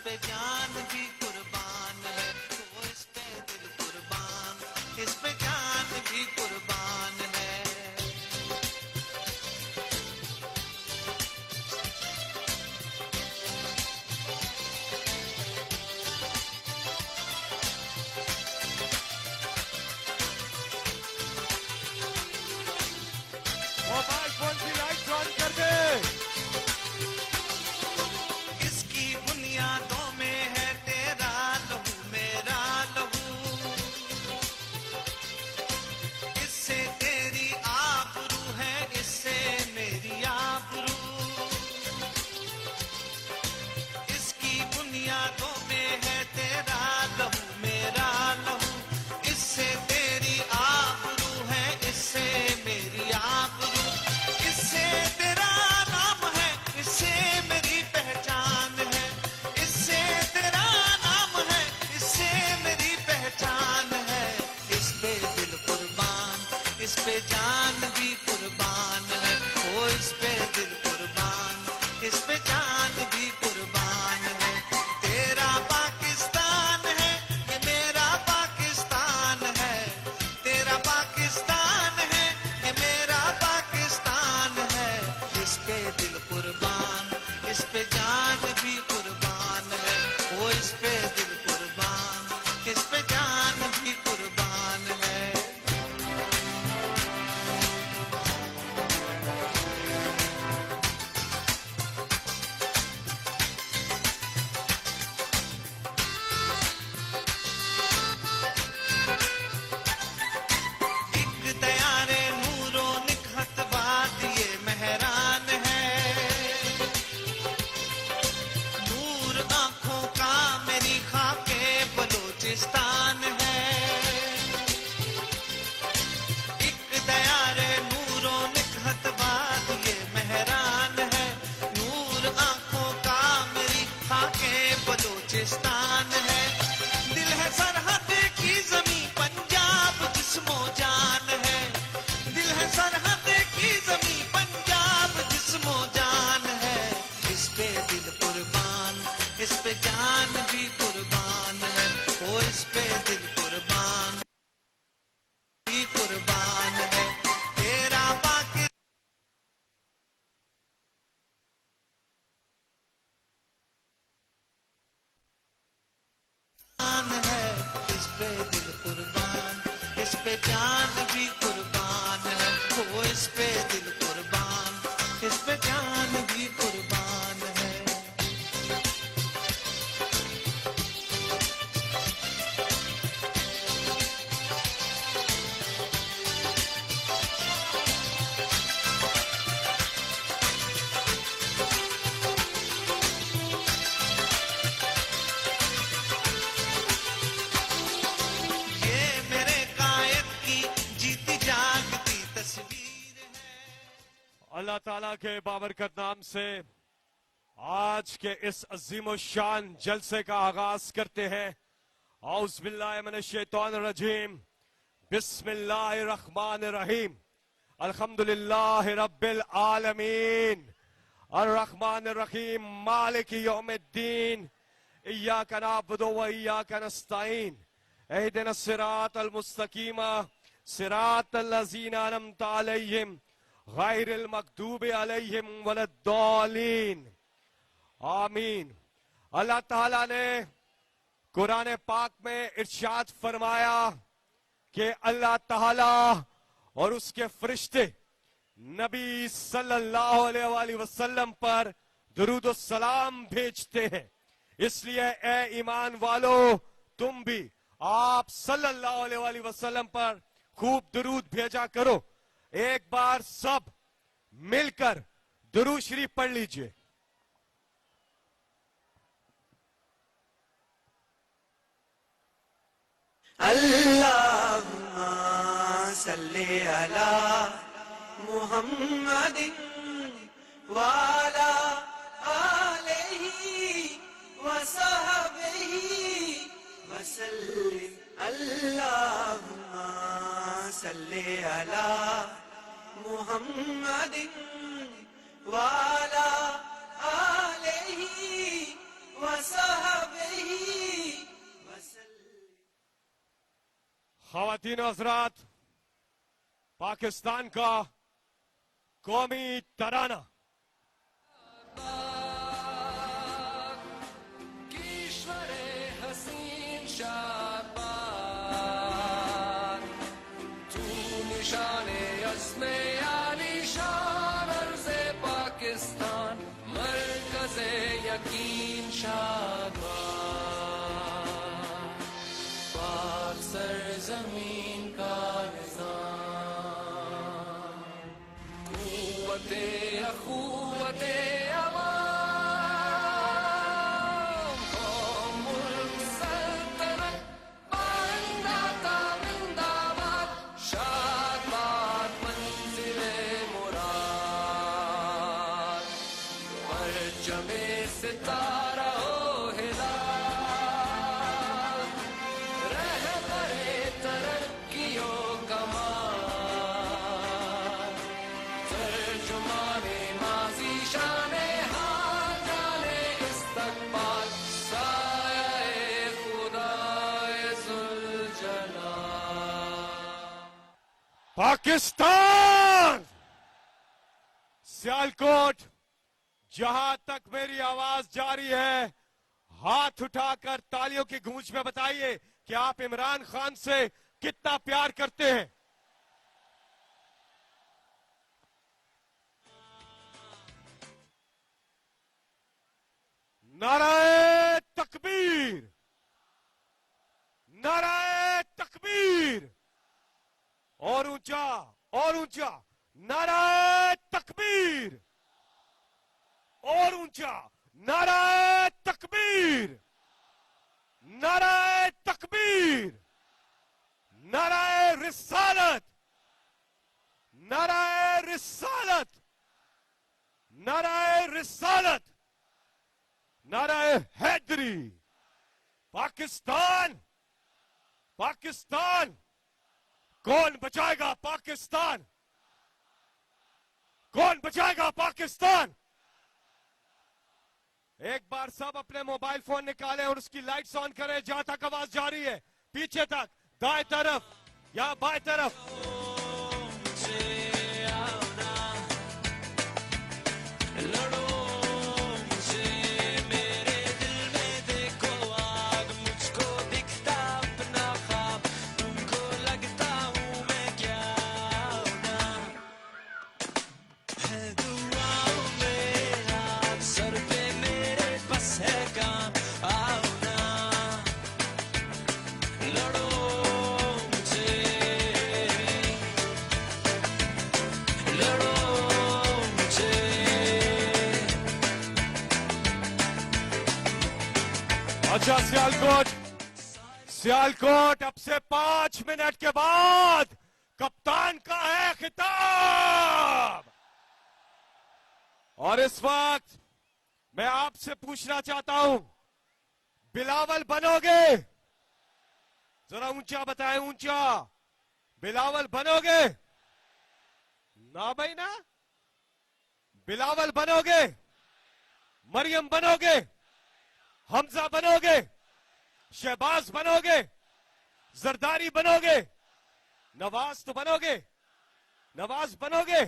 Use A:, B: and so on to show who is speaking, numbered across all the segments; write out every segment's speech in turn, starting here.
A: पे जान भी कुर्बान है, वो इस पे दिल कुर्बान, इस पे जान भी कुर्बान है।
B: मोबाइल फोन की लाइट ऑन कर दे।
A: इसकी बुनियादों में है तेरा लहू मेरा लहू, इससे तेरी आबरू है, इससे मेरी आबरू। इसकी बुनियादों में है तेरा लहू मेरा लहू, इससे तेरी आबरू है, इससे मेरी आबरू। इससे तेरा नाम है, इससे मेरी पहचान है, इससे तेरा नाम है, इससे मेरी पहचान है। इस पे दिल कुर्बान, इस पे जान भी कुर्बान है, ओ इस पे दिल कुर्बान, इस पे जान भी कुर्बान है। तेरा पाकिस्तान है, ये मेरा पाकिस्तान है, तेरा पाकिस्तान है, ये मेरा पाकिस्तान है। इस पे दिल कुर्बान, इस पे जान भी कुर्बान है, ओ इस पे दिल कुर्बान, इस पे जान भी कुर्बान है। एक दयारे नूरो निखत बात ये मेहरान है, नूर आंखों का मेरी खाके बलूचिस्तान है। एक दयारे नूरो निखत बात ये मेहरान है, नूर आंखों का मेरी खाके बलूचिस्तान है। दिल है सरहद की जमीन पंजाब जिस्मो जान है, दिल है सरहद की जमीन पंजाब जिस्मो जान है। इस पे दिल कुर्बान, इस पे जान भी कुर्बान है, ओ इस पे दिल कुर्बान भी कुर्बान है। तेरा पाकिस्तान है, इस पे दिल कुर्बान, इस पे जान भी कुर्बान है, ओ इस पे दिल कुर्बान, इस पे जान भी कुर्बान है। ये मेरे कायद की जीती जागती तस्वीर है।
B: अल्लाह ताला के बाबरकत नाम से आज के इस अजीम शान जलसे का आगाज करते हैं। औज़ बिल्लाहि मिनश शैतानिर रजीम, बिस्मिल्लाहिर रहमानिर रहीम, अल्हम्दुलिल्लाहि रब्बिल आलमीन, अर्रहमानिर रहीम, मालिकि यौमिद्दीन, इय्याका नअबुदु व इय्याका नस्तईन, इहदिनस सिरातल मुस्तकीम, सिरातल लज़ीना अनअमता अलैहिम, गैरिल मग़दूबि अलैहिम वलद्दालीन। आमीन। अल्लाह ताला ने कुरान पाक में इरशाद फरमाया कि अल्लाह ताला और उसके फरिश्ते नबी सल्लल्लाहु अलैहि वसल्लम पर दुरूद और सलाम भेजते हैं। इसलिए ए ईमान वालों, तुम भी आप सल्लल्लाहु अलैहि वसल्लम पर खूब दुरूद भेजा करो। एक बार सब मिलकर दुरूद शरीफ पढ़ लीजिए।
A: अल्लाहुम्मा सल्ली अला मुहम्मदिन वाला आलिही वसहबिही वसल्लिम। अल्लाहुम्मा सल्ली अला मुहम्मदिन वाला आलिही वसहबिही
B: ख़वातीन हज़रात, पाकिस्तान का कौमी तराना।
C: ईश्वरे हसीन शाबाद, तू निशाने अस्मे आली शान, अर्ज़े पाकिस्तान मरकज़े यकीन शाबाद, पाक सरज़मीन का निज़ाम, कुव्वते अख़ुव्वते अवाम, कौम मुल्क सल्तनत बांदा जिंदाबाद, शाबाद मंज़िले मुराद, परचमे सितारा हो हिलाल, रहबरे तरक्कियों कमाल, तर्जुमाने माज़ी शाने हाल, जाने इस्तक़बाल, साये खुदाए ज़ुल्जलाल।
B: पाकिस्तान, सियालकोट, जहां तक मेरी आवाज जारी है, हाथ उठाकर तालियों की गूंज में बताइए कि आप इमरान खान से कितना प्यार करते हैं। नाराए तकबीर, नाराए तकबीर, और ऊंचा, और ऊंचा, नाराए तकबीर, और ऊंचा, नाराए तकबीर, नाराए तकबीर, नाराए रिसालत, नाराए रिसालत, नाराए रिसालत, नाराए हैदरी। पाकिस्तान, पाकिस्तान, कौन बचाएगा पाकिस्तान? कौन बचाएगा पाकिस्तान? एक बार सब अपने मोबाइल फोन निकालें और उसकी लाइट्स ऑन करें, जहां तक आवाज जा रही है, पीछे तक, दाएं तरफ या बाएं तरफ। अच्छा सियालकोट, सियालकोट अब से 5 मिनट के बाद कप्तान का है खिताब। और इस वक्त मैं आपसे पूछना चाहता हूं, बिलावल बनोगे? जरा ऊंचा बताएं, ऊंचा। बिलावल बनोगे? ना भाई ना। बिलावल बनोगे? मरियम बनोगे? हमजा बनोगे? शहबाज बनोगे? जरदारी बनोगे? नवाज तो बनोगे? नवाज बनोगे?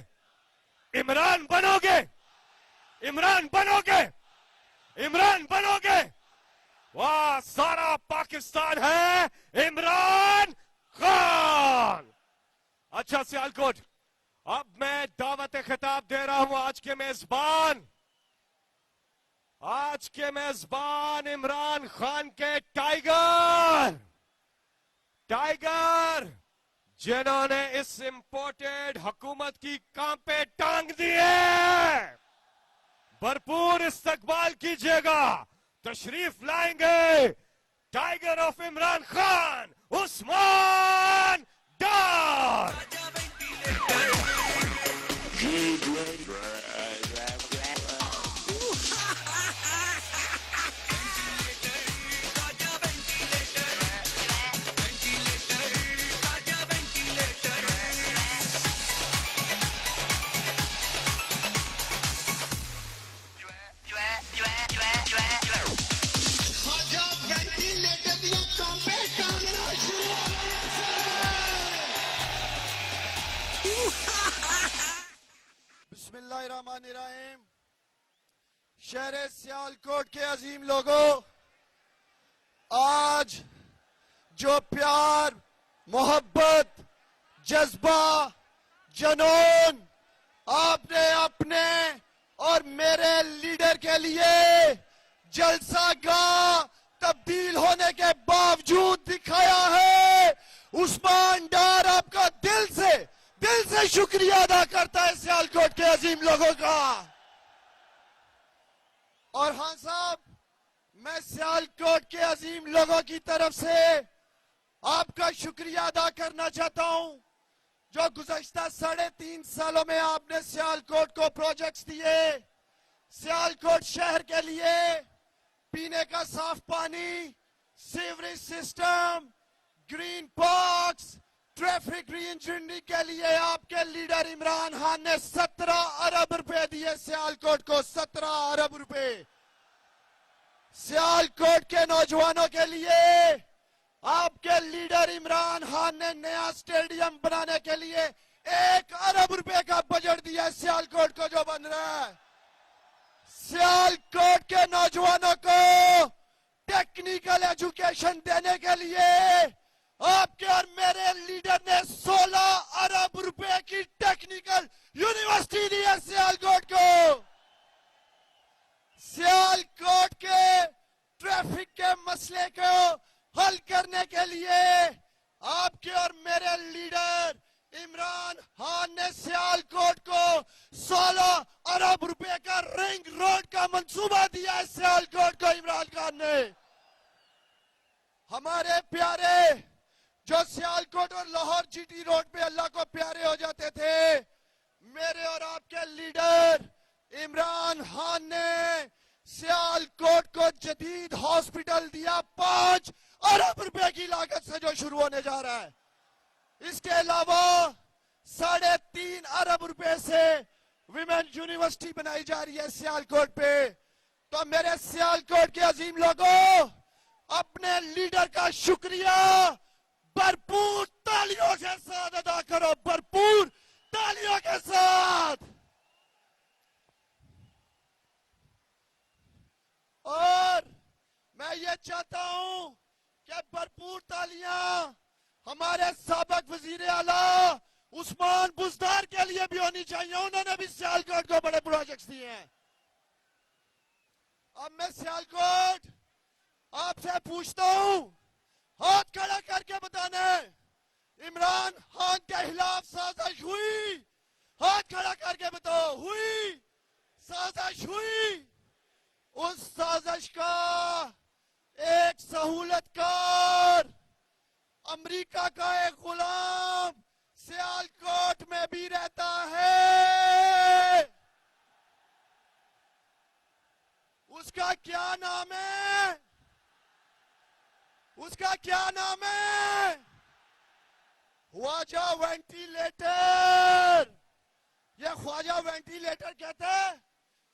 B: इमरान बनोगे? इमरान बनोगे? इमरान बनोगे? वाह, सारा पाकिस्तान है इमरान खान। अच्छा सियालकोट, अब मैं दावत खिताब दे रहा हूं आज के मेजबान, आज के मेजबान इमरान खान के टाइगर, टाइगर जिन्होंने इस इंपोर्टेड हुकूमत की कांपे टांग दी है। भरपूर इस्तकबाल कीजिएगा, तशरीफ लाएंगे टाइगर ऑफ इमरान खान, उस्मान डार।
D: शहर सियालकोट के अजीम लोगों, आज जो प्यार, मोहब्बत, जज्बा, जनून आपने अपने और मेरे लीडर के लिए जलसा गाह तब्दील होने के बावजूद दिखाया है, उस्मान डार आपका दिल से शुक्रिया अदा करता है सियालकोट के अजीम लोगों का। और हाँ साहब, मैं सियालकोट के अजीम लोगों की तरफ से आपका शुक्रिया अदा करना चाहता हूं, जो गुज़श्ता 3.5 सालों में आपने सियालकोट को प्रोजेक्ट्स दिए। सियालकोट शहर के लिए पीने का साफ पानी, sewerage system, green parks, traffic reengineering के लिए आपके लीडर इमरान खान ने 17 अरब रुपए दिए सियालकोट को, 17 अरब रुपए। सियालकोट के नौजवानों के लिए आपके लीडर इमरान खान ने नया स्टेडियम बनाने के लिए 1 अरब रुपए का बजट दिया है सियालकोट को जो बन रहा है। सियालकोट के नौजवानों को टेक्निकल एजुकेशन देने के लिए आपके और मेरे लीडर ने 16 अरब रुपए की टेक्निकल यूनिवर्सिटी दी है सियालकोट को। सियालकोट के ट्रैफिक के मसले को हल करने के लिए आपके और मेरे लीडर इमरान खान ने सियालकोट को 16 अरब रुपए का रिंग रोड का मंसूबा दिया है सियालकोट को इमरान खान ने। हमारे प्यारे जो सियालकोट और लाहौर जीटी रोड पे अल्लाह को प्यारे हो जाते थे, मेरे और आपके लीडर इमरान खान ने सियालकोट को जदीद हॉस्पिटल दिया 5 अरब रुपए की लागत से जो शुरू होने जा रहा है। इसके अलावा 3.5 अरब रुपए से विमेन यूनिवर्सिटी बनाई जा रही है सियालकोट पे। तो मेरे सियालकोट के अजीम लोगों, अपने लीडर का शुक्रिया भरपूर तालियों के साथ अदा करो, भरपूर तालियों के साथ। और मैं ये चाहता हूं कि भरपूर तालियां हमारे साबिक वजीर आला उस्मान बुज़दार के लिए भी होनी चाहिए, उन्होंने भी सियालकोट को बड़े प्रोजेक्ट्स दिए हैं। अब मैं सियालकोट आपसे पूछता हूं, हाथ खड़ा करके बताना, इमरान खान के खिलाफ साजिश हुई? हाथ खड़ा करके बताओ, हुई? साजिश हुई? उस साजिश का एक सहूलतकार, अमेरिका का एक गुलाम सियालकोट में भी रहता है। उसका क्या नाम है? उसका क्या नाम है? ख्वाजा वेंटिलेटर। ये ख्वाजा वेंटिलेटर कहते हैं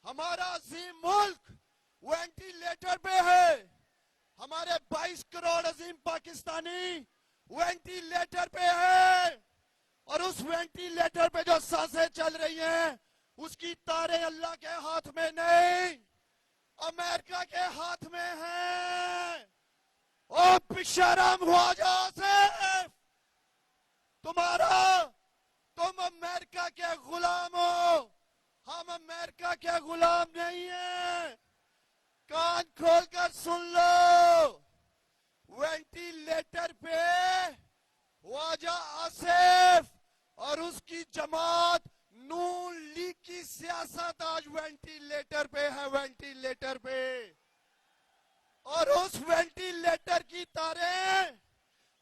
D: हमारा अजीम मुल्क वेंटिलेटर पे है। हमारे 22 करोड़ अजीम पाकिस्तानी वेंटिलेटर पे है, और उस वेंटिलेटर पे जो सांसें चल रही हैं उसकी तारें अल्लाह के हाथ में नहीं, अमेरिका के हाथ में हैं। ओ बेशरम ख्वाजा आसिफ, तुम अमेरिका के गुलाम हो, हम अमेरिका के गुलाम नहीं हैं। कान खोलकर सुन लो, वेंटिलेटर पे ख्वाजा आसिफ और उसकी जमात नून लीग की सियासत आज वेंटिलेटर पे है, वेंटिलेटर पे। और उस वेंटिलेटर की तारें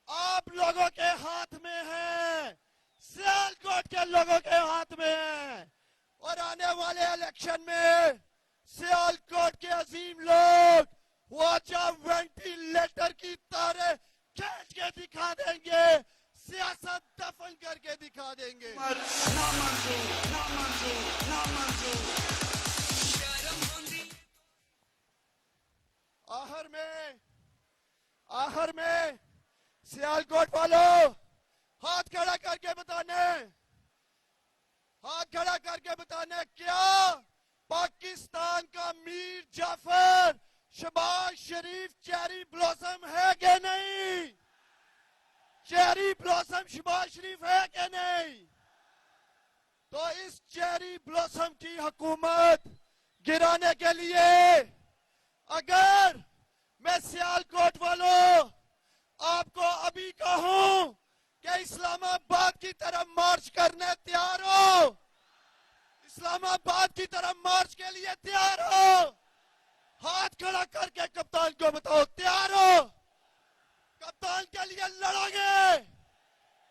D: आप लोगों के हाथ में है, सियालकोट के लोगों के हाथ में है। और आने वाले इलेक्शन में सियालकोट के अजीम लोग ख्वाजा वेंटिलेटर की तारें खींच के दिखा देंगे, सियासत दफन करके दिखा देंगे। आखिर में सियालकोट वालों, हाथ खड़ा करके बताने, हाथ खड़ा करके बताने, क्या पाकिस्तान का मीर जाफर शहबाज शरीफ चेरी ब्लॉसम है कि नहीं? चेरी ब्लॉसम शहबाज शरीफ है कि नहीं? तो इस चेरी ब्लॉसम की हुकूमत गिराने के लिए अगर मैं सियालकोट वालों आपको अभी कहूं कि इस्लामाबाद की तरफ मार्च करने तैयार हो, इस्लामाबाद की तरफ मार्च के लिए तैयार हो, हाथ खड़ा करके कप्तान को बताओ तैयार हो? कप्तान के लिए लड़ोगे?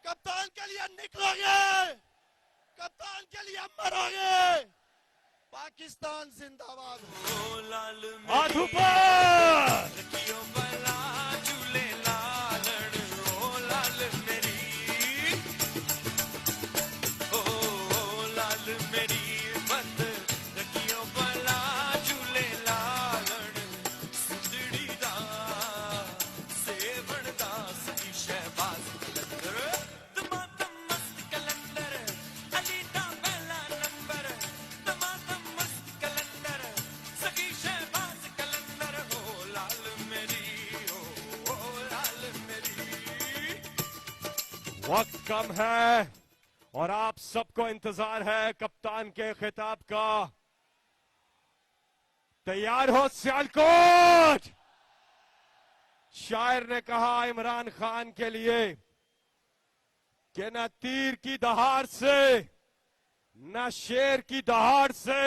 D: कप्तान के लिए निकलोगे? कप्तान के लिए मरोगे? पाकिस्तान जिंदाबाद।
A: ओ लाल
B: हाथ ऊपर।
A: लड़कियों वाला झूले लालड़, ओ लाल मेरी, ओ लाल मेरी बंद लड़कियों वाला झूले लालड़, सुंदड़ी दा सेवण दा सही शहबाज कलंदर, तमाम मस्त कलंदर, अली दा पहला नंबर, तमाम मस्त कलंदर, सही शहबाज कलंदर, ओ लाल मेरी, ओ लाल मेरी।
B: वक्त कम है और आप सबको इंतजार है कप्तान के खिताब का। तैयार हो सियालकोट? शायर ने कहा इमरान खान के लिए कि न तीर की दहाड़ से, न शेर की दहाड़ से,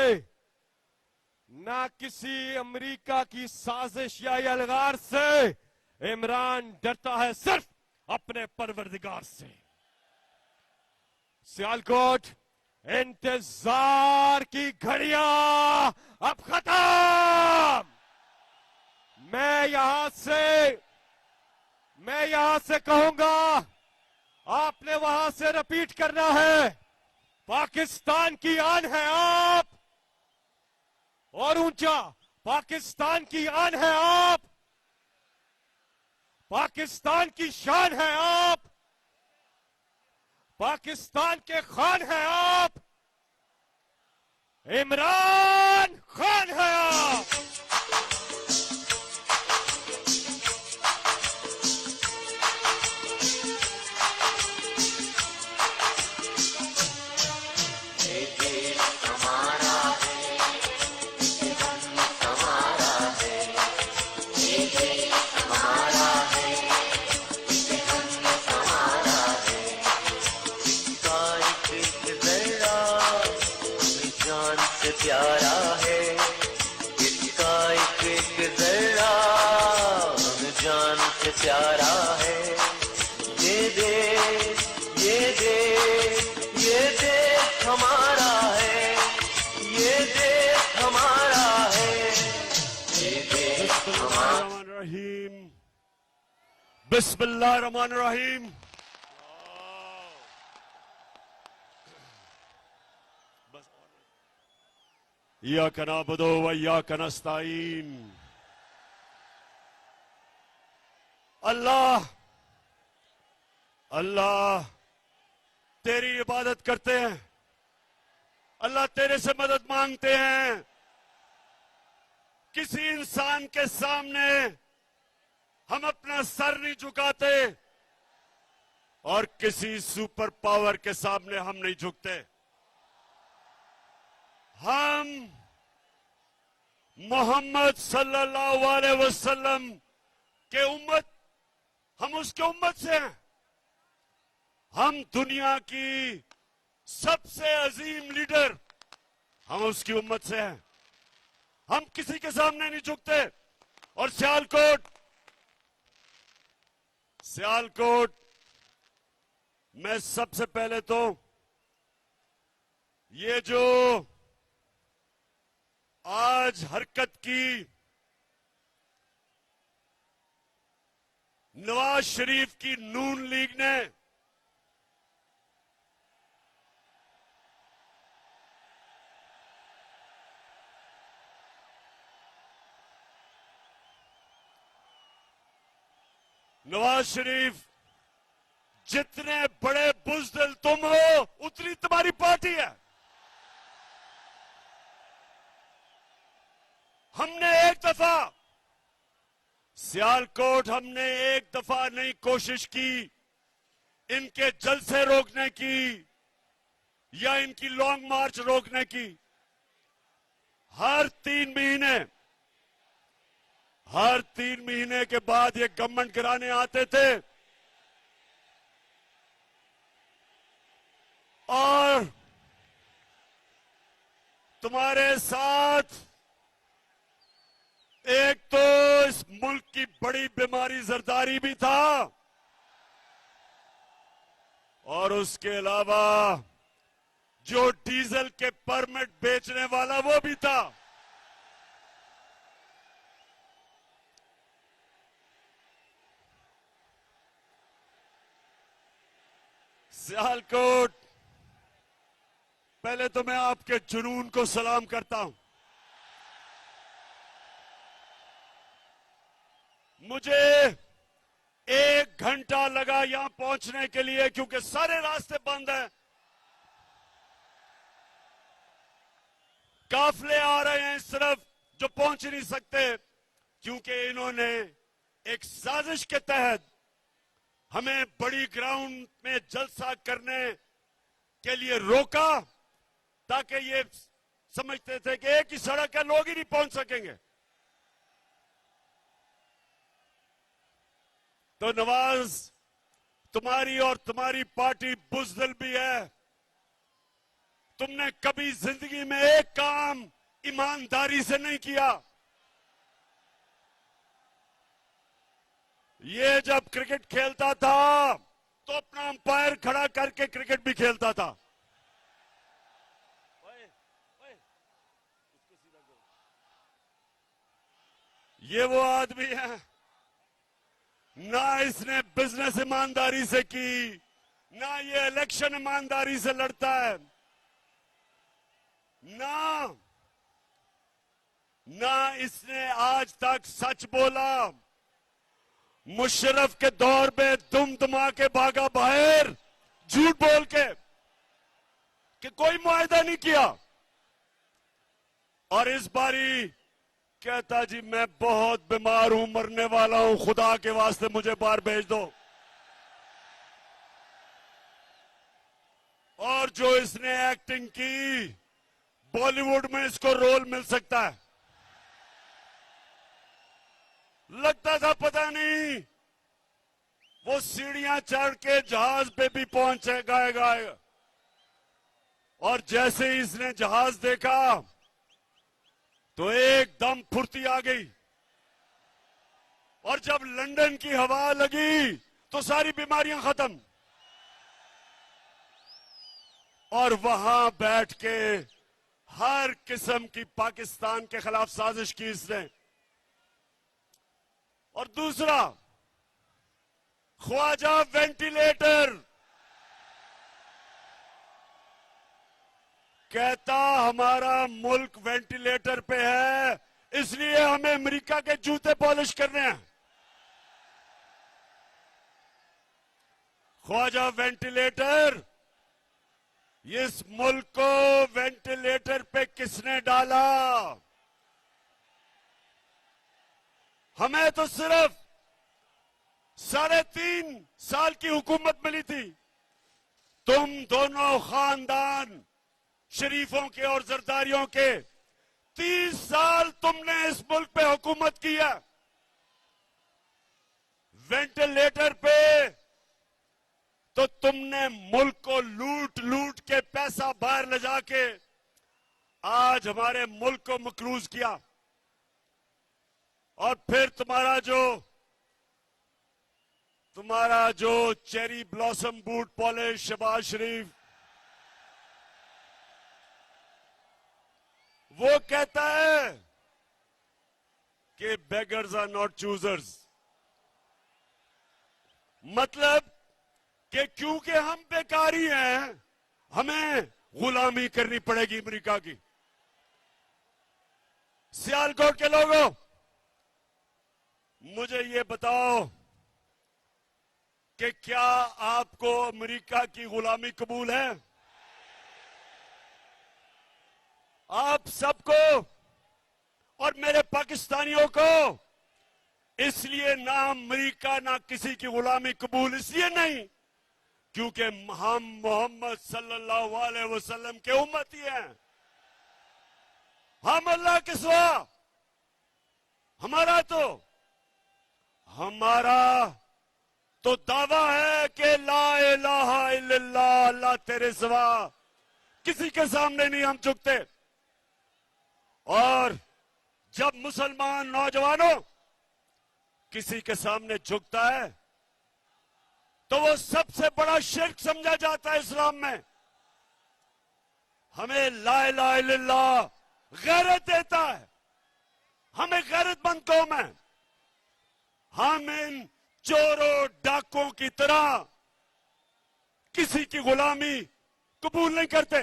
B: न किसी अमेरिका की साजिश या यलगार से इमरान डरता है सिर्फ अपने परवरदिगार से। सियालकोट, इंतजार की घड़ियां अब खत्म। मैं यहां से कहूंगा, आपने वहां से रिपीट करना है। पाकिस्तान की आन है आप, और ऊंचा, पाकिस्तान की आन है आप, पाकिस्तान की शान है आप, पाकिस्तान के खान हैं आप, इमरान खान हैं आप।
E: प्यारा है इसका एक जरा, हम जान से प्यारा है। ये देश, ये देश, ये देश हमारा है, ये देश हमारा है, ये देश हमारा।
B: रहीम, बिस्मिल्लाहिर्रहमानिर्रहीम। इय्याका नअबुदु व इय्याका नस्तईन। अल्लाह, अल्लाह तेरी इबादत करते हैं, अल्लाह तेरे से मदद मांगते हैं। किसी इंसान के सामने हम अपना सर नहीं झुकाते और किसी सुपर पावर के सामने हम नहीं झुकते। हम मोहम्मद सल्लल्लाहु अलैहि वसल्लम के उम्मत, हम उसके उम्मत से हैं। हम दुनिया की सबसे अजीम लीडर, हम उसकी उम्मत से हैं। हम किसी के सामने नहीं झुकते। और सियालकोट, सियालकोट में सबसे पहले तो ये जो आज हरकत की नवाज शरीफ की नून लीग ने, नवाज शरीफ, जितने बड़े बुज़दिल तुम हो उतनी तुम्हारी पार्टी है।
F: हमने एक दफा सियालकोट, हमने एक दफा नहीं कोशिश की इनके जलसे रोकने की या इनकी लॉन्ग मार्च रोकने की। हर 3 महीने के बाद ये गवर्नमेंट गिराने आते थे और तुम्हारे साथ एक तो इस मुल्क की बड़ी बीमारी जरदारी भी था और उसके अलावा जो डीजल के परमिट बेचने वाला वो भी था। सियालकोट, पहले तो मैं आपके जुनून को सलाम करता हूं। मुझे 1 घंटा लगा यहां पहुंचने के लिए क्योंकि सारे रास्ते बंद हैं। काफले आ रहे हैं इस तरफ जो पहुंच नहीं सकते क्योंकि इन्होंने एक साजिश के तहत हमें बड़ी ग्राउंड में जलसा करने के लिए रोका ताकि ये समझते थे कि एक ही सड़क है, लोग ही नहीं पहुंच सकेंगे। तो नवाज, तुम्हारी और तुम्हारी पार्टी बुज़दिल भी है। तुमने कभी जिंदगी में एक काम ईमानदारी से नहीं किया। ये जब क्रिकेट खेलता था तो अपना अंपायर खड़ा करके क्रिकेट भी खेलता था। ये वो आदमी है, ना इसने बिजनेस ईमानदारी से की, ना ये इलेक्शन ईमानदारी से लड़ता है, ना इसने आज तक सच बोला। मुशर्रफ के दौर में दुम दुमा के भागा बाहर झूठ बोल के कि कोई मुआहदा नहीं किया और इस बारी कहता जी मैं बहुत बीमार हूं, मरने वाला हूं, खुदा के वास्ते मुझे बाहर भेज दो। और जो इसने एक्टिंग की, बॉलीवुड में इसको रोल मिल सकता है। लगता था पता नहीं वो सीढ़ियां चढ़ के जहाज पे भी पहुंचेगा। और जैसे ही इसने जहाज देखा तो एकदम फुर्ती आ गई और जब लंदन की हवा लगी तो सारी बीमारियां खत्म। और वहां बैठ के हर किस्म की पाकिस्तान के खिलाफ साजिश की इसने। और दूसरा, ख्वाजा वेंटिलेटर, कहता हमारा मुल्क वेंटिलेटर पे है इसलिए हमें अमेरिका के जूते पॉलिश करने हैं। ख्वाजा वेंटिलेटर, इस मुल्क को वेंटिलेटर पे किसने डाला? हमें तो सिर्फ 3.5 साल की हुकूमत मिली थी। तुम दोनों खानदान शरीफों के और जरदारियों के 30 साल तुमने इस मुल्क पे हुकूमत की है। वेंटिलेटर पे तो तुमने मुल्क को लूट लूट के पैसा बाहर ले जाके आज हमारे मुल्क को मकरूज किया। और फिर तुम्हारा जो cherry blossom boot polish Shahbaz Sharif, वो कहता है कि बेगर्स आर नॉट चूजर्स। मतलब कि क्योंकि हम बेकारी हैं हमें गुलामी करनी पड़ेगी अमेरिका की। सियालकोट के लोगों, मुझे ये बताओ कि क्या आपको अमेरिका की गुलामी कबूल है? आप सबको और मेरे पाकिस्तानियों को इसलिए ना अमरीका ना किसी की गुलामी कबूल इसलिए नहीं क्योंकि हम मोहम्मद सल्लल्लाहु अलैहि वसल्लम के उम्मती हैं। हम अल्लाह के सिवा हमारा तो दावा है कि ला इलाहा इल्लल्लाह, अल्लाह तेरे सिवा किसी के सामने नहीं हम झुकते। और जब मुसलमान नौजवानों किसी के सामने झुकता है तो वो सबसे बड़ा शिर्क समझा जाता है इस्लाम में। हमें ला इलाहा इल्लल्लाह गैरत देता है, हमें गैरतमंद कौम है। हम इन चोरों डाकों की तरह किसी की गुलामी कबूल नहीं करते।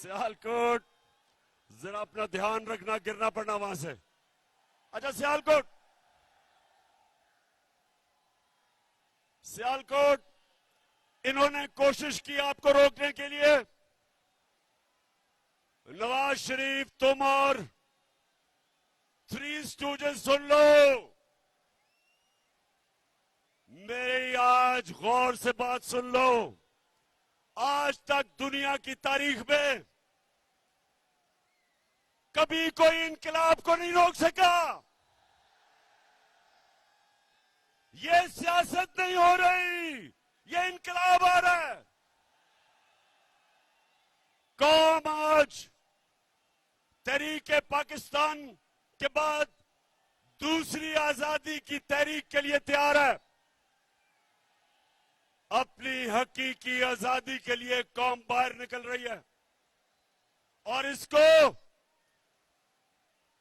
F: सियालकोट, जरा अपना ध्यान रखना, गिरना पड़ना वहां से। अच्छा सियालकोट इन्होंने कोशिश की आपको रोकने के लिए। नवाज शरीफ, तुम और थ्री स्टूडेंट्स सुन लो, मेरी आज गौर से बात सुन लो। आज तक दुनिया की तारीख में कभी कोई इनकलाब को नहीं रोक सका। ये सियासत नहीं हो रही, ये इनकलाब आ रहा है। कौम आज तहरीक पाकिस्तान के बाद दूसरी आजादी की तहरीक के लिए तैयार है। अपनी हकीकी आजादी के लिए कौम बाहर निकल रही है और इसको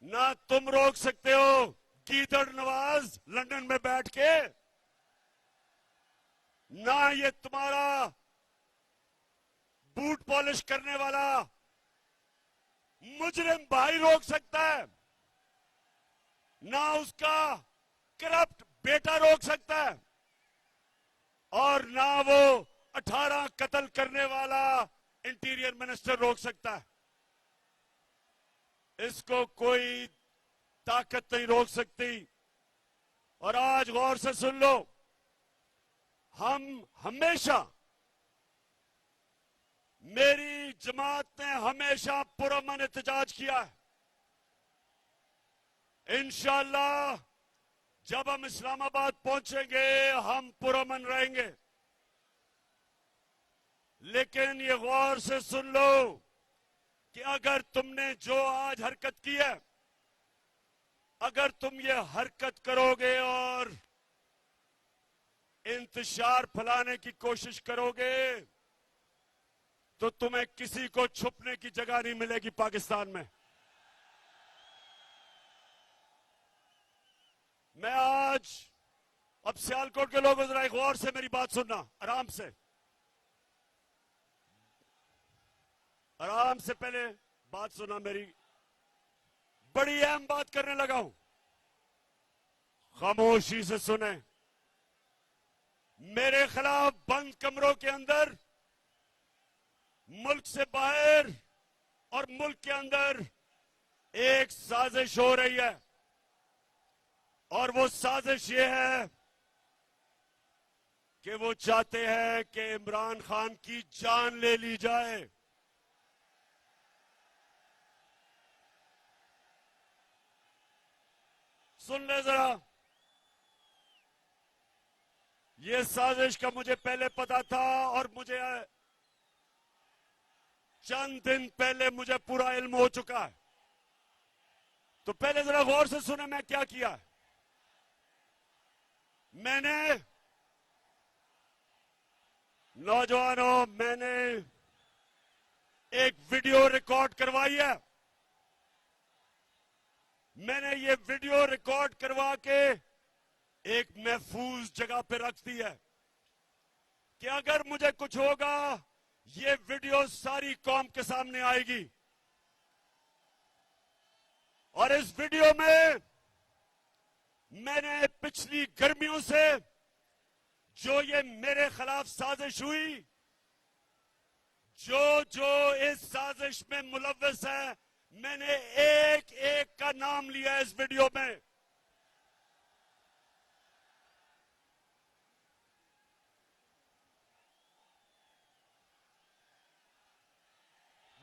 F: ना तुम रोक सकते हो गीदड़ नवाज लंदन में बैठ के, ना ये तुम्हारा बूट पॉलिश करने वाला मुजरिम भाई रोक सकता है, ना उसका करप्ट बेटा रोक सकता है, और ना वो 18 कत्ल करने वाला इंटीरियर मिनिस्टर रोक सकता है। इसको कोई ताकत नहीं रोक सकती। और आज गौर से सुन लो, हम हमेशा, मेरी जमात ने हमेशा पुरअमन एहतजाज किया है। इंशाअल्लाह जब हम इस्लामाबाद पहुंचेंगे हम पुरअमन रहेंगे। लेकिन ये गौर से सुन लो कि अगर तुमने जो आज हरकत की है, अगर तुम ये हरकत करोगे और इंतशार फैलाने की कोशिश करोगे तो तुम्हें किसी को छुपने की जगह नहीं मिलेगी पाकिस्तान में। मैं आज, अब सियालकोट के लोगों जरा गौर से मेरी बात सुनना, आराम से पहले बात सुना मेरी। बड़ी अहम बात करने लगा हूं, खामोशी से सुने। मेरे खिलाफ बंद कमरों के अंदर, मुल्क से बाहर और मुल्क के अंदर एक साजिश हो रही है, और वो साजिश ये है कि वो चाहते हैं कि इमरान खान की जान ले ली जाए। सुन ले जरा, ये साजिश का मुझे पहले पता था और मुझे चंद दिन पहले मुझे पूरा इल्म हो चुका है। तो पहले जरा गौर से सुने मैं क्या किया। मैंने, नौजवानों, मैंने एक वीडियो रिकॉर्ड करवाई है। मैंने ये वीडियो रिकॉर्ड करवा के एक महफूज जगह पे रख दी है कि अगर मुझे कुछ होगा ये वीडियो सारी कौम के सामने आएगी और इस वीडियो में मैंने पिछली गर्मियों से जो ये मेरे खिलाफ साजिश हुई, जो इस साजिश में मुलव्वस है, मैंने एक एक का नाम लिया इस वीडियो में।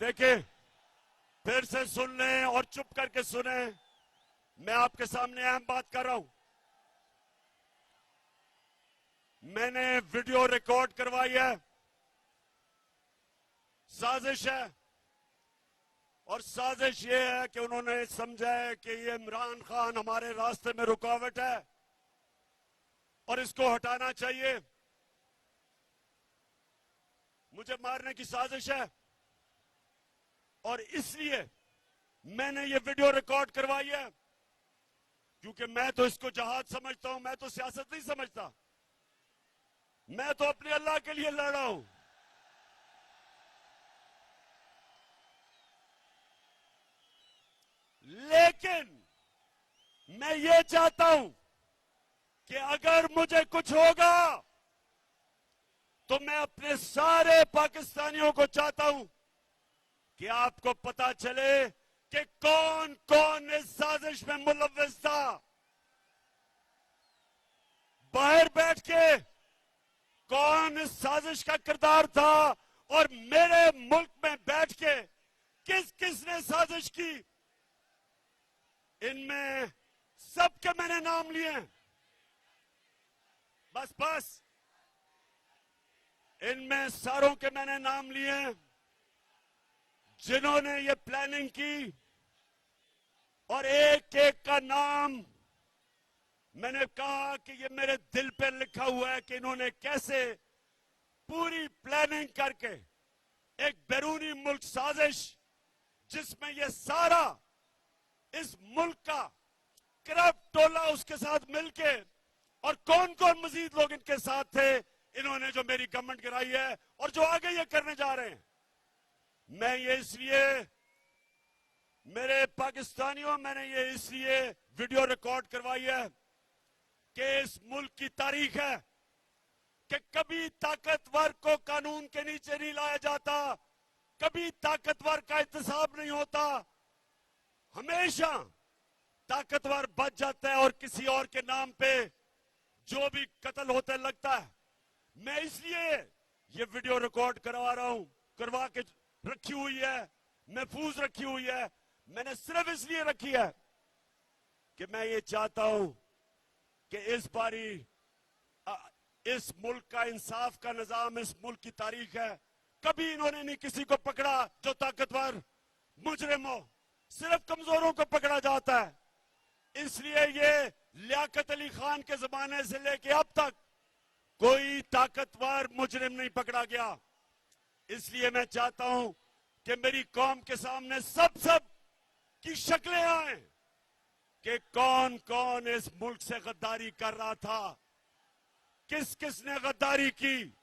F: देखिए, फिर से सुन लें और चुप करके सुने, मैं आपके सामने अहम बात कर रहा हूं। मैंने वीडियो रिकॉर्ड करवाई है, साजिश है, और साजिश ये है कि उन्होंने समझा है कि ये इमरान खान हमारे रास्ते में रुकावट है और इसको हटाना चाहिए, मुझे मारने की साजिश है। और इसलिए मैंने ये वीडियो रिकॉर्ड करवाई है, क्योंकि मैं तो इसको जहाद समझता हूं, मैं तो सियासत नहीं समझता, मैं तो अपने अल्लाह के लिए लड़ रहा हूं। लेकिन मैं ये चाहता हूं कि अगर मुझे कुछ होगा तो मैं अपने सारे पाकिस्तानियों को चाहता हूं कि आपको पता चले कि कौन कौन इस साजिश में मुलव्वस था। बाहर बैठ के कौन इस साजिश का किरदार था और मेरे मुल्क में बैठ के किस किस ने साजिश की, इनमें सबके मैंने नाम लिए हैं। बस इनमें सारों के मैंने नाम लिए हैं जिन्होंने ये प्लानिंग की, और एक एक का नाम मैंने कहा कि ये मेरे दिल पे लिखा हुआ है कि इन्होंने कैसे पूरी प्लानिंग करके एक बैरूनी मुल्क साजिश, जिसमें ये सारा इस मुल्क का करप्ट टोला उसके साथ मिलके, और कौन कौन मजीद लोग इनके साथ थे, इन्होंने जो मेरी गवर्नमेंट गिराई है और जो आगे ये करने जा रहे हैं। मैं ये इसलिए, मेरे पाकिस्तानियों, मैंने ये इसलिए वीडियो रिकॉर्ड करवाई है कि इस मुल्क की तारीख है कि कभी ताकतवर को कानून के नीचे नहीं लाया जाता, कभी ताकतवर का इंतसाब नहीं होता, हमेशा ताकतवर बच जाता है और किसी और के नाम पे जो भी कत्ल होते लगता है। मैं इसलिए ये वीडियो रिकॉर्ड करवा रहा हूं, करवा के रखी हुई है, महफूज रखी हुई है। मैंने सिर्फ इसलिए रखी है कि मैं ये चाहता हूं कि इस बारी इस मुल्क का इंसाफ का निजाम, इस मुल्क की तारीख है, कभी इन्होंने नहीं किसी को पकड़ा जो ताकतवर मुजरिम हो, सिर्फ कमजोरों को पकड़ा जाता है। इसलिए ये लियाकत अली खान के जमाने से लेके अब तक कोई ताकतवर मुजरिम नहीं पकड़ा गया। इसलिए मैं चाहता हूं कि मेरी कौम के सामने सब की शक्लें आए कि कौन कौन इस मुल्क से गद्दारी कर रहा था, किस किस ने गद्दारी की।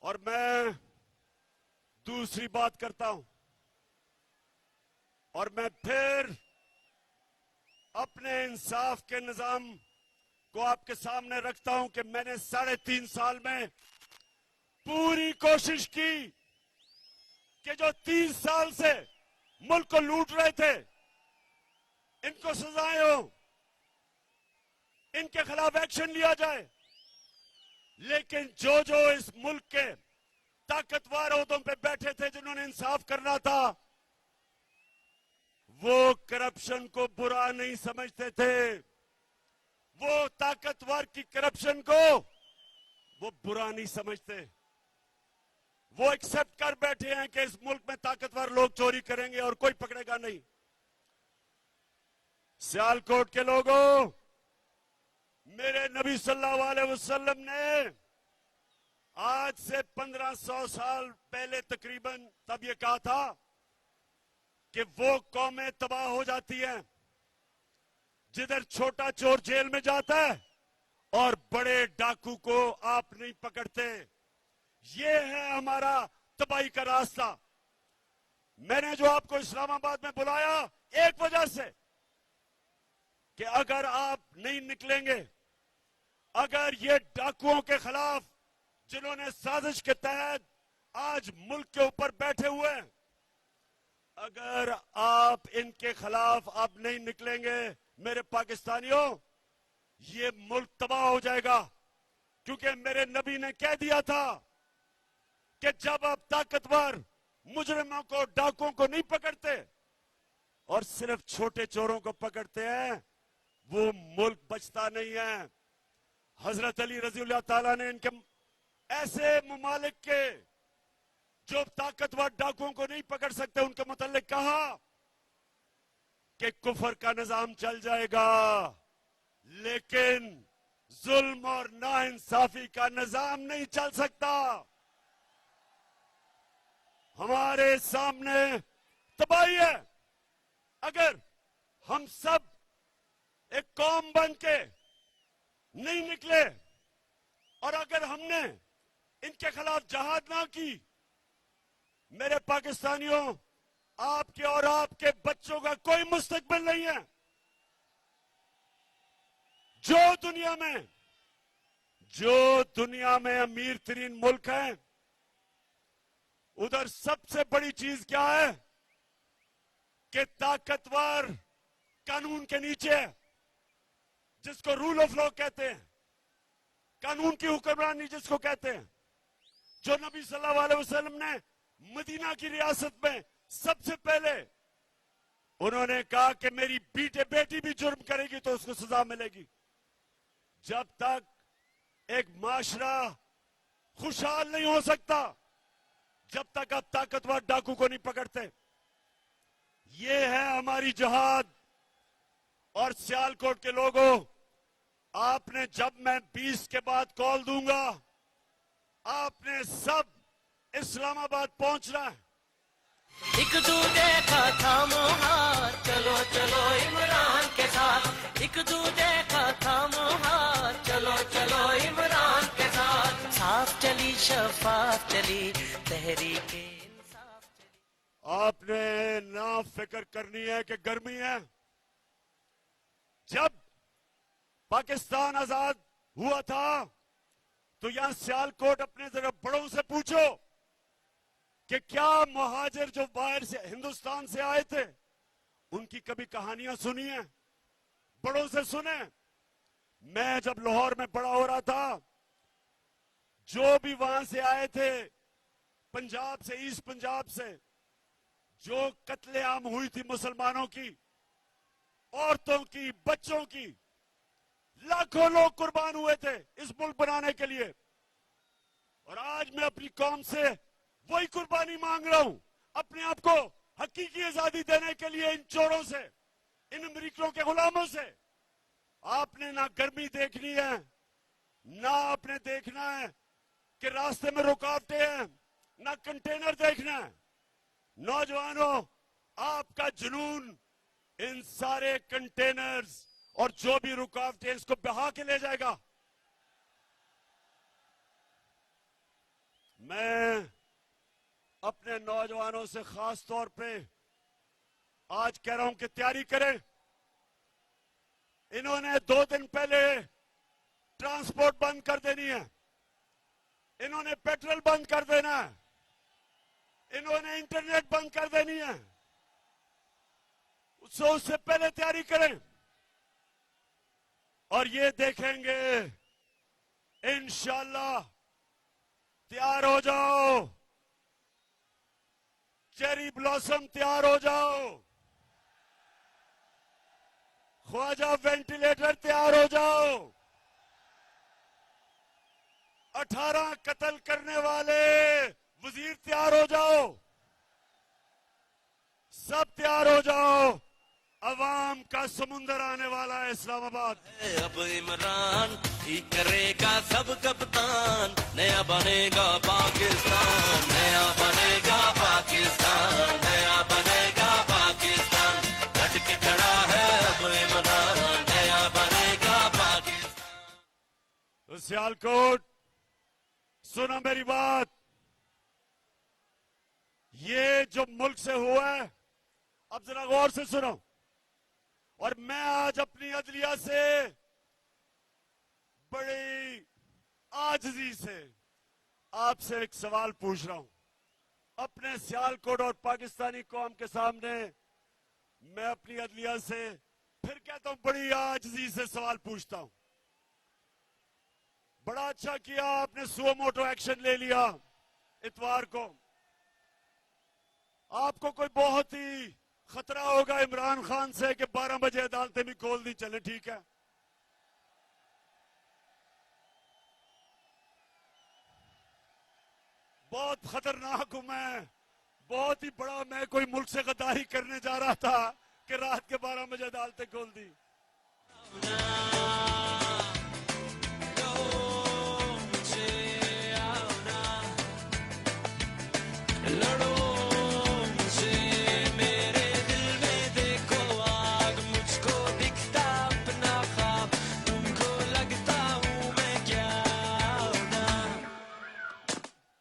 F: और मैं दूसरी बात करता हूं, और मैं फिर अपने इंसाफ के निजाम को आपके सामने रखता हूं कि मैंने 3.5 साल में पूरी कोशिश की कि जो 30 साल से मुल्क को लूट रहे थे, इनको सजाएं हो, इनके खिलाफ एक्शन लिया जाए। लेकिन जो इस मुल्क के ताकतवर ओहदों पे बैठे थे, जिन्होंने इंसाफ करना था, वो करप्शन को बुरा नहीं समझते थे, वो ताकतवर की करप्शन को वो बुरा नहीं समझते। वो एक्सेप्ट कर बैठे हैं कि इस मुल्क में ताकतवर लोग चोरी करेंगे और कोई पकड़ेगा नहीं। सियालकोट के लोगों, मेरे नबी सल्लल्लाहु अलैहि वसल्लम ने आज से 1500 साल पहले तकरीबन तब ये कहा था कि वो कौमें तबाह हो जाती हैं जिधर छोटा चोर जेल में जाता है और बड़े डाकू को आप नहीं पकड़ते। ये है हमारा तबाही का रास्ता। मैंने जो आपको इस्लामाबाद में बुलाया एक वजह से कि अगर आप नहीं निकलेंगे, अगर ये डाकुओं के खिलाफ जिन्होंने साजिश के तहत आज मुल्क के ऊपर बैठे हुए हैं, अगर आप इनके खिलाफ आप नहीं निकलेंगे मेरे पाकिस्तानियों, ये मुल्क तबाह हो जाएगा। क्योंकि मेरे नबी ने कह दिया था कि जब आप ताकतवर मुजरिमों को, डाकुओं को नहीं पकड़ते और सिर्फ छोटे चोरों को पकड़ते हैं, वो मुल्क बचता नहीं है। हजरत अली रज़ियल्लाहु ताला ने इनके ऐसे मुमालिक के जो ताकतवर डाकुओं को नहीं पकड़ सकते उनके मुतालिक कहा कि कुफर का निजाम चल जाएगा, लेकिन जुल्म और नाइंसाफी का निजाम नहीं चल सकता। हमारे सामने तबाही है। अगर हम सब एक कौम बन के नहीं निकले और अगर हमने इनके खिलाफ जहाद ना की, मेरे पाकिस्तानियों, आपके और आपके बच्चों का कोई मुस्तकबिल नहीं है। जो दुनिया में अमीर तरीन मुल्क है, उधर सबसे बड़ी चीज क्या है कि ताकतवर कानून के नीचे है, जिसको रूल ऑफ लॉ कहते हैं, कानून की हुक्मरानी जिसको कहते हैं। जो नबी सल्लल्लाहु अलैहि वसल्लम ने मदीना की रियासत में सबसे पहले उन्होंने कहा कि मेरी बेटी भी जुर्म करेगी तो उसको सजा मिलेगी। जब तक एक माशरा खुशहाल नहीं हो सकता, जब तक आप ताकतवर डाकू को नहीं पकड़ते। ये है हमारी जहाद। और सियालकोट के लोगों, आपने, जब मैं 20 के बाद कॉल दूंगा, आपने सब इस्लामाबाद पहुंचना है।
C: एक दूजे का थामो हाथ, चलो चलो इमरान के साथ। एक दूजे का थामो हाथ, चलो चलो इमरान के साथ। साफ चली शफाफ चली तहरीके इंसाफ चली।
F: आपने ना फिक्र करनी है कि गर्मी है। जब पाकिस्तान आजाद हुआ था तो यहां सियालकोट अपने जरा बड़ों से पूछो कि क्या मुहाजिर जो बाहर से हिंदुस्तान से आए थे उनकी कभी कहानियां सुनी है? बड़ों से सुने। मैं जब लाहौर में बड़ा हो रहा था, जो भी वहां से आए थे, पंजाब से, ईस्ट पंजाब से, जो कत्लेआम हुई थी मुसलमानों की, औरतों की, बच्चों की, लाखों लोग कुर्बान हुए थे इस मुल्क बनाने के लिए। और आज मैं अपनी कौम से वही कुर्बानी मांग रहा हूं, अपने आप को हकीकी आजादी देने के लिए इन चोरों से, इन अमरीकियों के गुलामों से। आपने ना गर्मी देखनी है, ना आपने देखना है कि रास्ते में रुकावटें हैं, ना कंटेनर देखना है। नौजवानों, आपका जुनून इन सारे कंटेनर्स और जो भी रुकावटें, इसको बहा के ले जाएगा। मैं अपने नौजवानों से खास तौर पे आज कह रहा हूं कि तैयारी करें। इन्होंने 2 दिन पहले ट्रांसपोर्ट बंद कर देनी है, इन्होंने पेट्रोल बंद कर देना है, इन्होंने इंटरनेट बंद कर देनी है। उससे पहले तैयारी करें और ये देखेंगे इंशाअल्लाह। तैयार हो जाओ, चेरी ब्लॉसम तैयार हो जाओ, ख्वाजा वेंटिलेटर तैयार हो जाओ, 18 कत्ल करने वाले वजीर तैयार हो जाओ, सब तैयार हो जाओ। अवाम का समुंदर आने वाला है इस्लामाबाद।
C: अब इमरान ही करेगा सब कप्तान, नया बनेगा पाकिस्तान, नया बनेगा पाकिस्तान, नया बनेगा पाकिस्तान। डट के खड़ा है अब इमरान, नया बनेगा पाकिस्तान।
F: सियालकोट, सुनो मेरी बात। जो मुल्क से हुआ है, अब जरा गौर से सुनो। और मैं आज अपनी अदलिया से बड़ी आजिज़ी से आपसे एक सवाल पूछ रहा हूं। अपने सियालकोट और पाकिस्तानी कौम के सामने मैं अपनी अदलिया से फिर कहता हूं, बड़ी आजिज़ी से सवाल पूछता हूं। बड़ा अच्छा किया आपने सुओ मोटो एक्शन ले लिया इतवार को। आपको कोई बहुत ही खतरा होगा इमरान खान से कि 12 बजे अदालतें भी खोल दी, चले ठीक है। बहुत खतरनाक हूं मैं, बहुत ही बड़ा, मैं कोई मुल्क से गद्दारी करने जा रहा था कि रात के 12 बजे अदालतें खोल दी।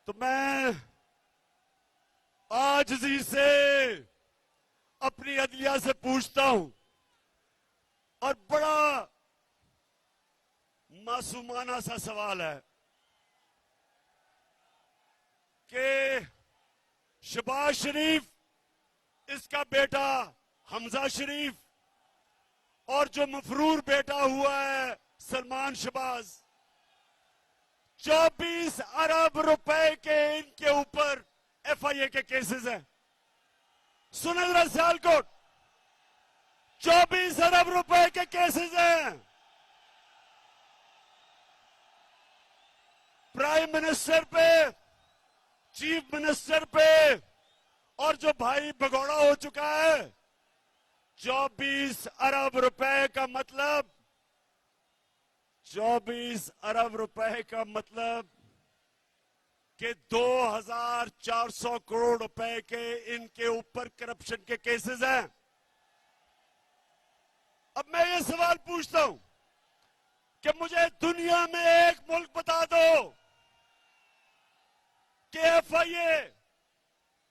F: तो मैं आजिज़ी से अपनी अदलिया से पूछता हूं, और बड़ा मासूमाना सा सवाल है कि शहबाज शरीफ, इसका बेटा हमजा शरीफ, और जो मफरूर बेटा हुआ है सलमान शहबाज, 24 अरब रुपए के इनके ऊपर FIA के केसेस हैं। सुने जरा सियालकोट, 24 अरब रुपए के केसेस हैं। प्राइम मिनिस्टर पे, चीफ मिनिस्टर पे, और जो भाई भगोड़ा हो चुका है, 24 अरब रुपए का मतलब, 24 अरब रुपए का मतलब कि 2400 करोड़ रुपए के इनके ऊपर करप्शन के केसेस हैं। अब मैं ये सवाल पूछता हूं कि मुझे दुनिया में एक मुल्क बता दो कि FIA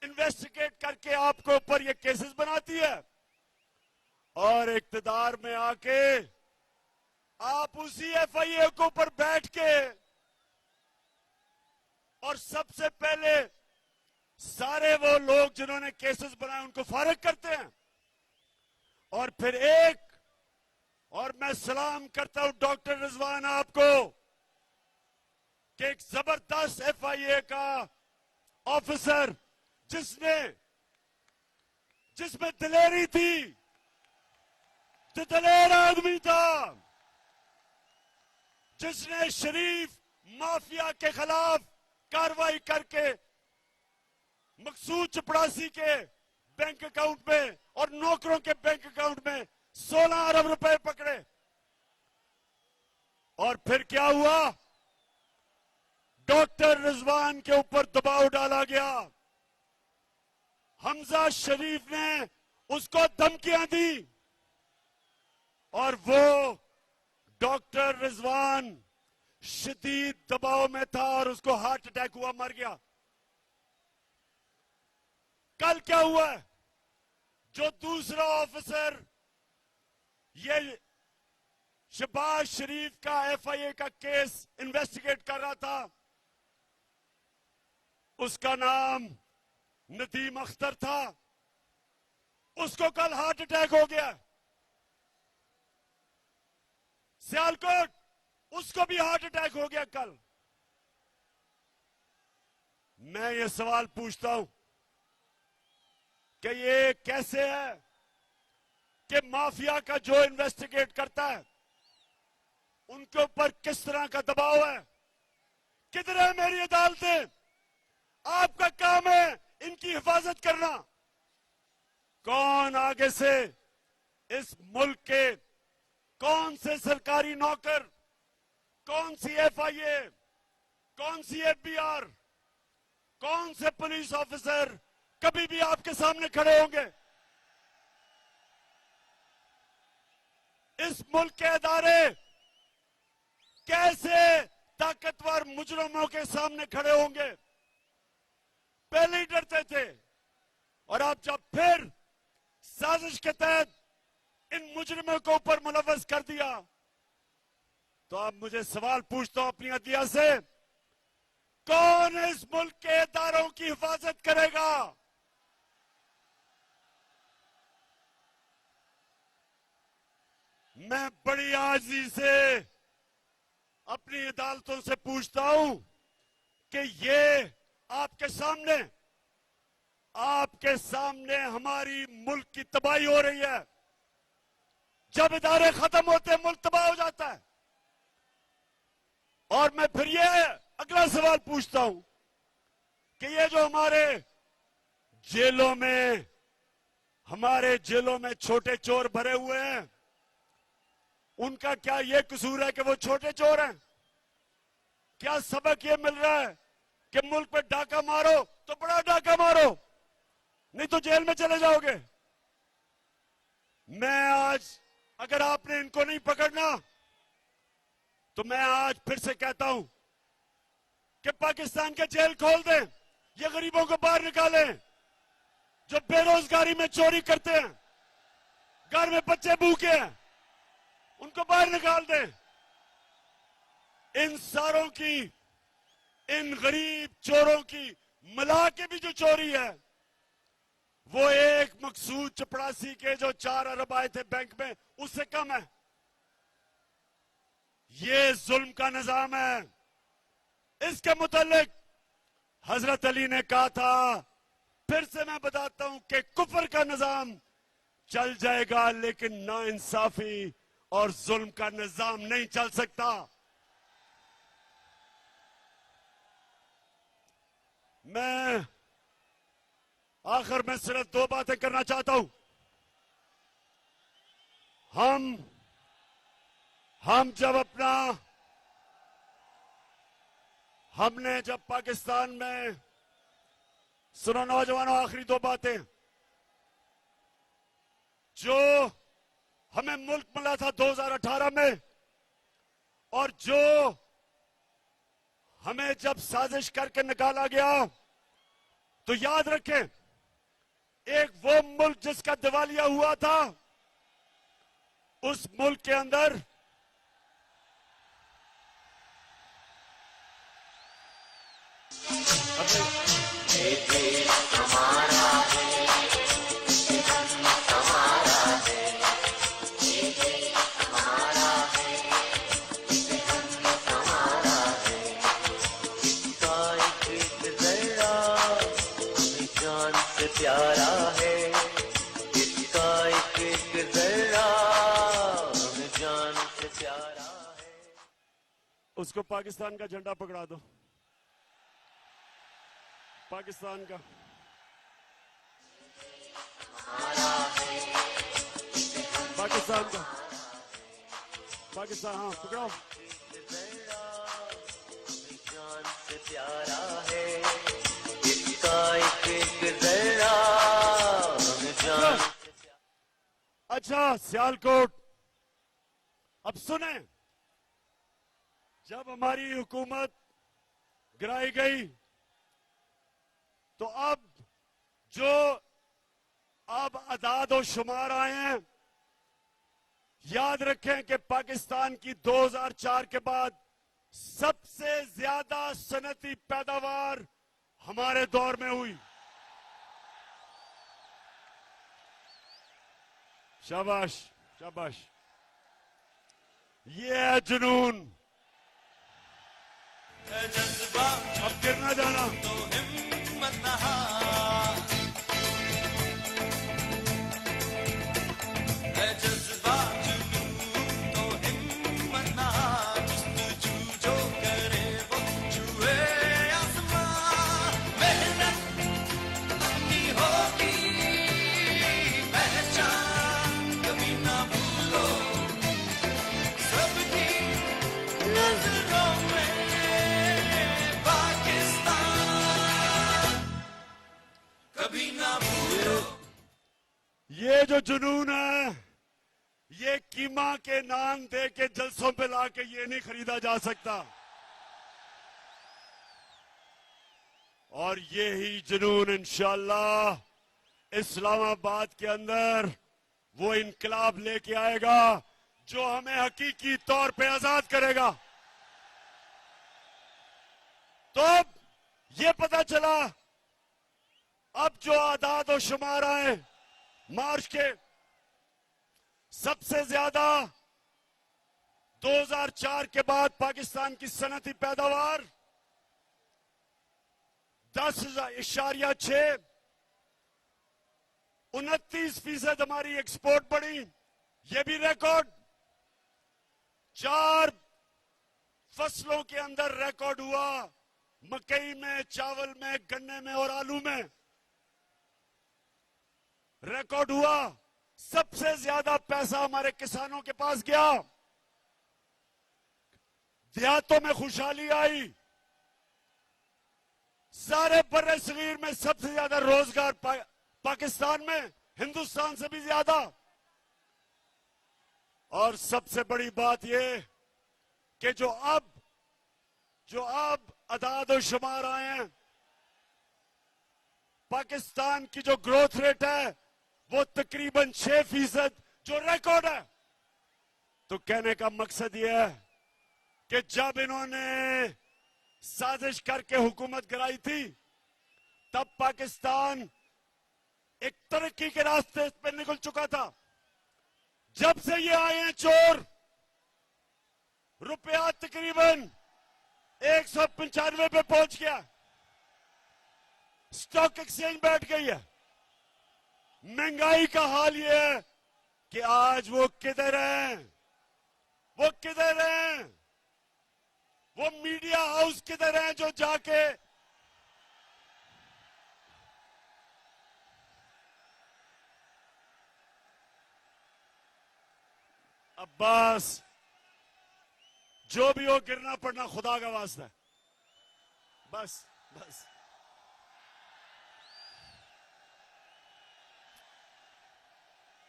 F: इन्वेस्टिगेट करके आपके ऊपर ये केसेस बनाती है, और इक्तदार में आके आप उसी FIA के ऊपर बैठ के और सबसे पहले सारे वो लोग जिन्होंने केसेस बनाए उनको फारिग करते हैं। और फिर और मैं सलाम करता हूं डॉक्टर रिजवान आपको कि एक जबरदस्त FIA का ऑफिसर जिसमें दिलेरी थी, जो दलेर आदमी था, जिसने शरीफ माफिया के खिलाफ कार्रवाई करके मकसूद चपड़ासी के बैंक अकाउंट में और नौकरों के बैंक अकाउंट में 16 अरब रुपए पकड़े। और फिर क्या हुआ, डॉक्टर रिजवान के ऊपर दबाव डाला गया, हमजा शरीफ ने उसको धमकियां दी, और वो डॉक्टर रिजवान शदीद दबाव में था और उसको हार्ट अटैक हुआ, मर गया। कल क्या हुआ, जो दूसरा ऑफिसर ये शहबाज शरीफ का FIA का केस इन्वेस्टिगेट कर रहा था, उसका नाम नदीम अख्तर था, उसको कल हार्ट अटैक हो गया। सियालकोट, उसको भी हार्ट अटैक हो गया कल। मैं ये सवाल पूछता हूं कि ये कैसे है कि माफिया का जो इन्वेस्टिगेट करता है उनके ऊपर किस तरह का दबाव है? किधर है मेरी अदालतें? आपका काम है इनकी हिफाजत करना। कौन आगे से इस मुल्क के कौन से सरकारी नौकर, कौन सी FIA, कौन सी FBR, कौन से पुलिस ऑफिसर कभी भी आपके सामने खड़े होंगे? इस मुल्क के अदारे कैसे ताकतवर मुजरिमों के सामने खड़े होंगे? पहले ही डरते थे, और आप जब फिर साजिश के तहत इन मुजरिमों को ऊपर मुलव्वस कर दिया, तो अब मुझे सवाल पूछता हूं अपनी अदलिया से, कौन इस मुल्क के इदारों की हिफाजत करेगा? मैं बड़ी आजी से अपनी अदालतों से पूछता हूं कि ये आपके सामने हमारी मुल्क की तबाही हो रही है। जब इदारे खत्म होते हैं मुल्क तबाह हो जाता है। और मैं फिर ये अगला सवाल पूछता हूं कि ये जो हमारे जेलों में छोटे चोर भरे हुए हैं, उनका क्या ये कसूर है कि वो छोटे चोर हैं? क्या सबक ये मिल रहा है कि मुल्क पे डाका मारो तो बड़ा डाका मारो, नहीं तो जेल में चले जाओगे? मैं आज, अगर आपने इनको नहीं पकड़ना, तो मैं आज फिर से कहता हूं कि पाकिस्तान के जेल खोल दें, ये गरीबों को बाहर निकालें, जो बेरोजगारी में चोरी करते हैं, घर में बच्चे भूखे हैं, उनको बाहर निकाल दें। इन गरीब चोरों की मिला के भी जो चोरी है, वो एक मकसूद चपरासी के जो 4 अरब आए थे बैंक में, उससे कम है। ये जुल्म का निजाम है। इसके मुतालिक हजरत अली ने कहा था, फिर से मैं बताता हूं कि कुफर का निजाम चल जाएगा, लेकिन नाइंसाफी और जुल्म का निजाम नहीं चल सकता। मैं आखिर में सिर्फ 2 बातें करना चाहता हूं। हमने जब पाकिस्तान में, सुनो नौजवानों, आखिरी 2 बातें, जो हमें मुल्क मिला था 2018 में, और जो हमें जब साजिश करके निकाला गया, तो याद रखें, एक वो मुल्क जिसका दिवालिया हुआ था, उस मुल्क के अंदर
E: प्यारा है, इसका एक जर्रा हमें जान से प्यारा है।
F: उसको पाकिस्तान का झंडा पकड़ा दो, पाकिस्तान का। पाकिस्तान का, पाकिस्तान, हाँ पकड़ाओ।
E: जान से प्यारा है, इसका एक जर्रा हमें जान से प्यारा।
F: अच्छा सियालकोट, अब सुने, जब हमारी हुकूमत गिराई गई, तो अब अदाद और शुमार आए हैं। याद रखें कि पाकिस्तान की 2004 के बाद सबसे ज्यादा सनती पैदावार हमारे दौर में हुई। शाबाश शाबाश, ये है जुनून।
A: जज्बा
F: अब गिरना जाना,
A: तो हिम्मत नहार, जज्बा जुनून तो हिम्मत नहार, जुस्तजू जो करे वो छुए आसमां। मेहनत अपनी होगी पहचान, कभी ना भूलो सबकी नजरों में कभी ना भूलो।
F: ये जो जुनून है, ये कीमा के नाम दे के जलसों पे लाके ये नहीं खरीदा जा सकता। और ये ही जुनून इंशाअल्लाह इस्लामाबाद के अंदर वो इनकलाब लेके आएगा जो हमें हकीकी तौर पे आजाद करेगा। तो अब ये पता चला, अब जो आदाद और शुमार आए मार्च के, सबसे ज्यादा 2004 के बाद पाकिस्तान की सनती पैदावार 10.6, 29% हमारी एक्सपोर्ट बढ़ी, ये भी रिकॉर्ड। 4 फसलों के अंदर रिकॉर्ड हुआ, मकई में, चावल में, गन्ने में और आलू में रिकॉर्ड हुआ। सबसे ज्यादा पैसा हमारे किसानों के पास गया, देहातों में खुशहाली आई, सारे बर्रे सगीर में सबसे ज्यादा रोजगार पाकिस्तान में, हिंदुस्तान से भी ज्यादा। और सबसे बड़ी बात यह कि जो अब अदाद और शुमार आए हैं, पाकिस्तान की जो ग्रोथ रेट है वो तकरीबन 6%, जो रिकॉर्ड है। तो कहने का मकसद यह है कि जब इन्होंने साजिश करके हुकूमत गिराई थी, तब पाकिस्तान एक तरक्की के रास्ते पर निकल चुका था। जब से ये आए हैं चोर, रुपया तकरीबन 195 पे पहुंच गया, स्टॉक एक्सचेंज बैठ गई है। महंगाई का हाल ये है कि आज वो किधर हैं, वो किधर हैं, वो मीडिया हाउस किधर हैं जो जाके अब्बास, जो भी हो, गिरना पड़ना खुदा का वास्ता है। बस बस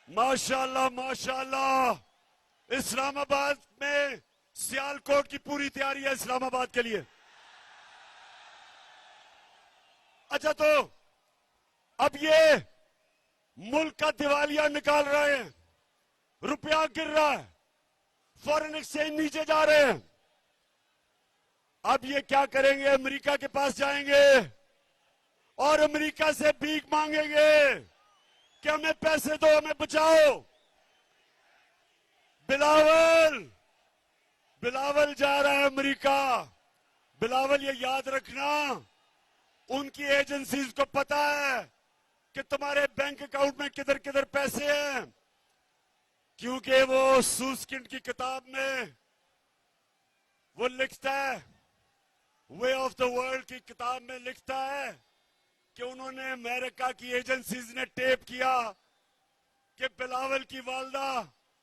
F: माशाअल्लाह माशाअल्लाह। इस्लामाबाद में सियालकोट की पूरी तैयारी है इस्लामाबाद के लिए। अच्छा, तो अब ये मुल्क का दिवालिया निकाल रहे हैं, रुपया गिर रहा है, फॉरेन एक्सचेंज नीचे जा रहे हैं। अब ये क्या करेंगे? अमेरिका के पास जाएंगे और अमेरिका से भीख मांगेंगे कि हमें पैसे दो, हमें बचाओ। बिलावल जा रहा है अमेरिका। बिलावल, ये याद रखना, उनकी एजेंसीज को पता है कि तुम्हारे बैंक अकाउंट में किधर किधर पैसे हैं, क्योंकि वो सूसकिंड की किताब में वो लिखता है, वे ऑफ द वर्ल्ड की किताब में लिखता है कि उन्होंने अमेरिका की एजेंसीज ने टेप किया कि बिलावल की वालदा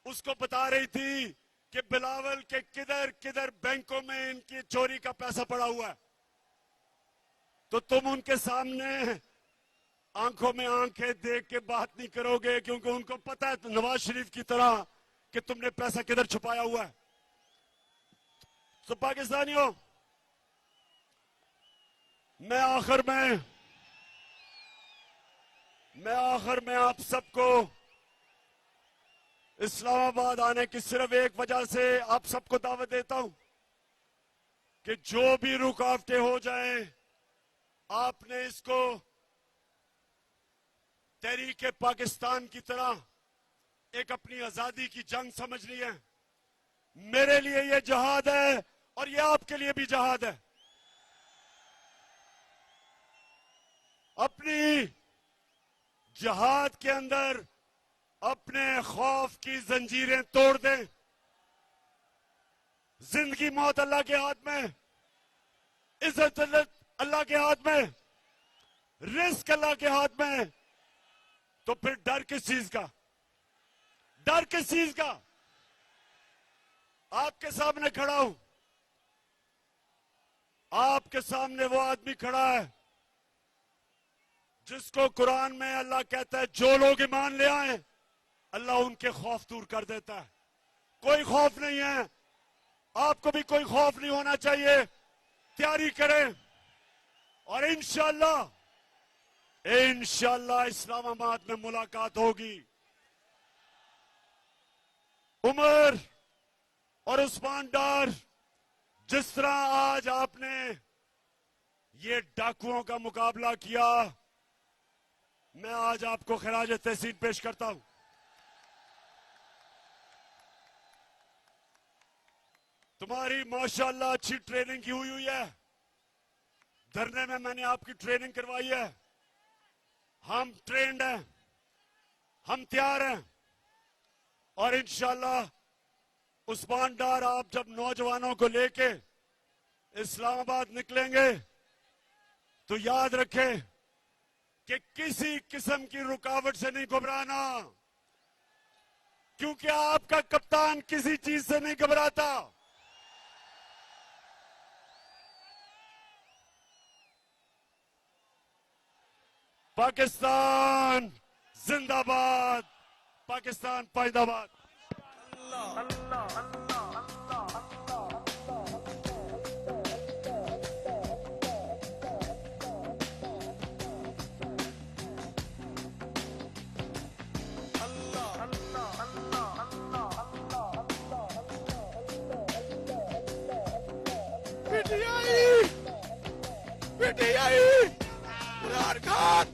F: उसको बता रही थी कि बिलावल के किधर किधर बैंकों में इनकी चोरी का पैसा पड़ा हुआ है। तो तुम उनके सामने आंखों में आंखें देख के बात नहीं करोगे, क्योंकि उनको पता है नवाज शरीफ की तरह कि तुमने पैसा किधर छुपाया हुआ है। तो पाकिस्तानियों, मैं आखिर में आप सबको इस्लामाबाद आने की सिर्फ एक वजह से आप सबको दावत देता हूं कि जो भी रुकावटें हो जाएं, आपने इसको तहरीक पाकिस्तान की तरह एक अपनी आजादी की जंग समझनी है। मेरे लिए यह जहाद है और यह आपके लिए भी जहाद है। अपनी जहाद के अंदर अपने खौफ की जंजीरें तोड़ दें। जिंदगी मौत अल्लाह के हाथ में, इज्जत अल्लाह के हाथ में, रिस्क अल्लाह के हाथ में। तो फिर डर किस चीज का? डर किस चीज का? आपके सामने खड़ा हूं, आपके सामने वो आदमी खड़ा है जिसको कुरान में अल्लाह कहता है जो लोग ईमान ले आए अल्लाह उनके खौफ दूर कर देता है। कोई खौफ नहीं है, आपको भी कोई खौफ नहीं होना चाहिए। तैयारी करें और इंशाअल्लाह इंशाल्लाह इस्लामाबाद में मुलाकात होगी। उमर और उस्मान डार, जिस तरह आज आपने ये डाकुओं का मुकाबला किया, मैं आज आपको खराज तहसीन पेश करता हूं। तुम्हारी माशाल्लाह अच्छी ट्रेनिंग की हुई है। धरने में मैंने आपकी ट्रेनिंग करवाई है। हम ट्रेंड हैं, हम तैयार हैं और इंशाल्लाह उस्मान डार, आप जब नौजवानों को लेके इस्लामाबाद निकलेंगे तो याद रखें कि किसी किस्म की रुकावट से नहीं घबराना, क्योंकि आपका कप्तान किसी चीज से नहीं घबराता। पाकिस्तान जिंदाबाद, पाकिस्तान पाइंदाबाद।
D: पीटीआई इमरान खान।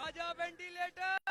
G: आजा वेंटिलेटर।